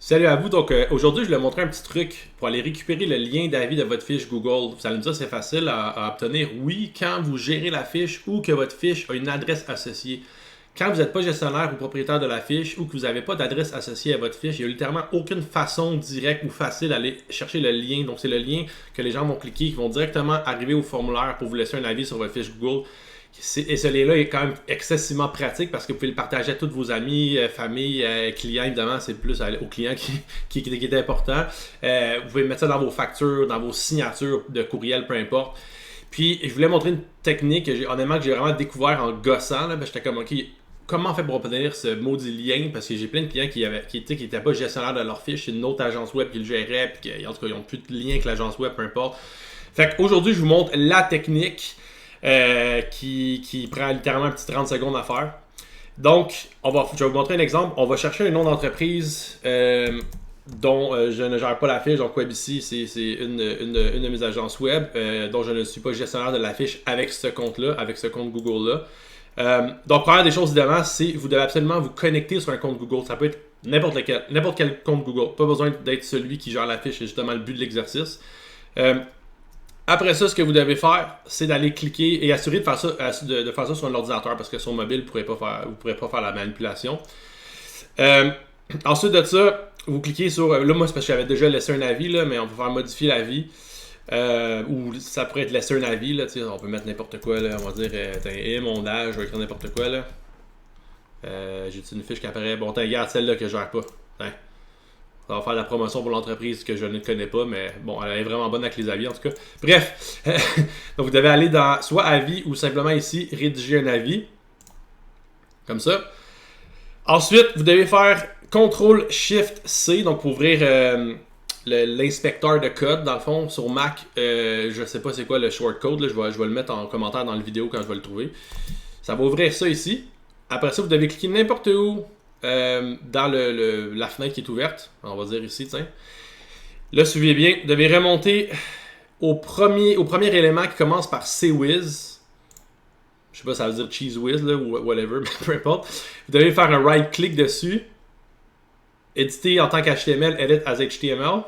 Salut à vous, donc aujourd'hui je vais vous montrer un petit truc pour aller récupérer le lien d'avis de votre fiche Google. Vous allez me dire c'est facile à obtenir, oui, quand vous gérez la fiche ou que votre fiche a une adresse associée. Quand vous n'êtes pas gestionnaire ou propriétaire de la fiche ou que vous n'avez pas d'adresse associée à votre fiche, il n'y a littéralement aucune façon directe ou facile d'aller chercher le lien. Donc c'est le lien que les gens vont cliquer, qui vont directement arriver au formulaire pour vous laisser un avis sur votre fiche Google. Et ce lien-là est quand même excessivement pratique parce que vous pouvez le partager à tous vos amis, famille, clients. Évidemment, c'est plus aux clients qui est important. Vous pouvez mettre ça dans vos factures, dans vos signatures de courriel, peu importe. Puis, je voulais montrer une technique que j'ai vraiment découvert en gossant. Là, j'étais comme, OK, comment on fait pour obtenir ce maudit lien? Parce que j'ai plein de clients qui n'étaient pas gestionnaires de leur fiche. C'est une autre agence web qui le gérait. Puis, en tout cas, ils n'ont plus de lien avec l'agence web, peu importe. Fait qu'aujourd'hui, je vous montre la technique. Qui prend littéralement un petit 30 secondes à faire. Donc, je vais vous montrer un exemple. On va chercher un nom d'entreprise dont je ne gère pas la fiche. Donc, WebIci, c'est une de mes agences web dont je ne suis pas gestionnaire de la fiche avec ce compte-là, avec ce compte Google-là. Donc, première des choses, évidemment, c'est vous devez absolument vous connecter sur un compte Google. Ça peut être n'importe quel compte Google. Pas besoin d'être celui qui gère la fiche. C'est justement le but de l'exercice. Après ça, ce que vous devez faire, c'est d'aller cliquer et assurer de faire ça sur un ordinateur parce que sur mobile, vous ne pourrez pas faire la manipulation. Ensuite de ça, vous cliquez sur... Là, moi, c'est parce que j'avais déjà laissé un avis, là, mais on peut faire modifier l'avis. Ou ça pourrait être laisser un avis. Là, on peut mettre n'importe quoi. Là, on va dire, mon âge, je vais écrire n'importe quoi. Là. J'ai une fiche qui apparaît. Bon, regarde celle-là que je gère pas. Ça va faire la promotion pour l'entreprise que je ne connais pas, mais bon, elle est vraiment bonne avec les avis en tout cas. Bref, donc vous devez aller dans soit avis ou simplement ici, rédiger un avis. Comme ça. Ensuite, vous devez faire CTRL-SHIFT-C, donc pour ouvrir l'inspecteur de code. Dans le fond, sur Mac, je ne sais pas c'est quoi le shortcode, là, je vais le mettre en commentaire dans la vidéo quand je vais le trouver. Ça va ouvrir ça ici. Après ça, vous devez cliquer n'importe où. Dans la fenêtre qui est ouverte, on va dire ici, tiens. Là, suivez bien, vous devez remonter au premier élément qui commence par CWiz. Je sais pas, ça veut dire Cheese Whiz là, ou whatever, mais peu importe. Vous devez faire un right-click dessus, éditer en tant qu'HTML, edit as HTML.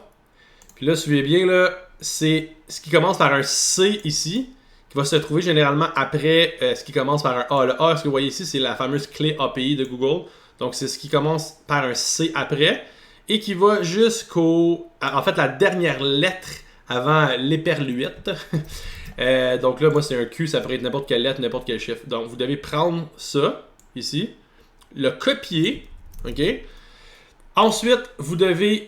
Puis là, suivez bien, là, c'est ce qui commence par un C ici, qui va se trouver généralement après ce qui commence par un A. Le A, ce que vous voyez ici, c'est la fameuse clé API de Google. Donc, c'est ce qui commence par un C après et qui va jusqu'au... En fait, la dernière lettre avant l'éperluette. Donc là, moi, c'est un Q, ça pourrait être n'importe quelle lettre, n'importe quel chiffre. Donc, vous devez prendre ça, ici, le copier, OK? Ensuite, vous devez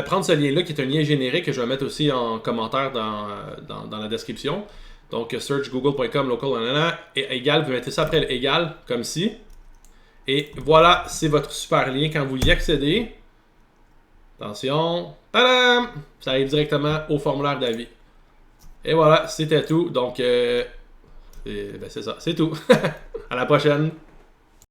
prendre ce lien-là, qui est un lien générique, que je vais mettre aussi en commentaire dans la description. Donc, search google.com, local, et égal, vous mettez ça après l'égal, comme ci. Et voilà, c'est votre super lien. Quand vous y accédez, attention, tadam, ça arrive directement au formulaire d'avis. Et voilà, c'était tout. Donc, c'est ça, c'est tout. À la prochaine.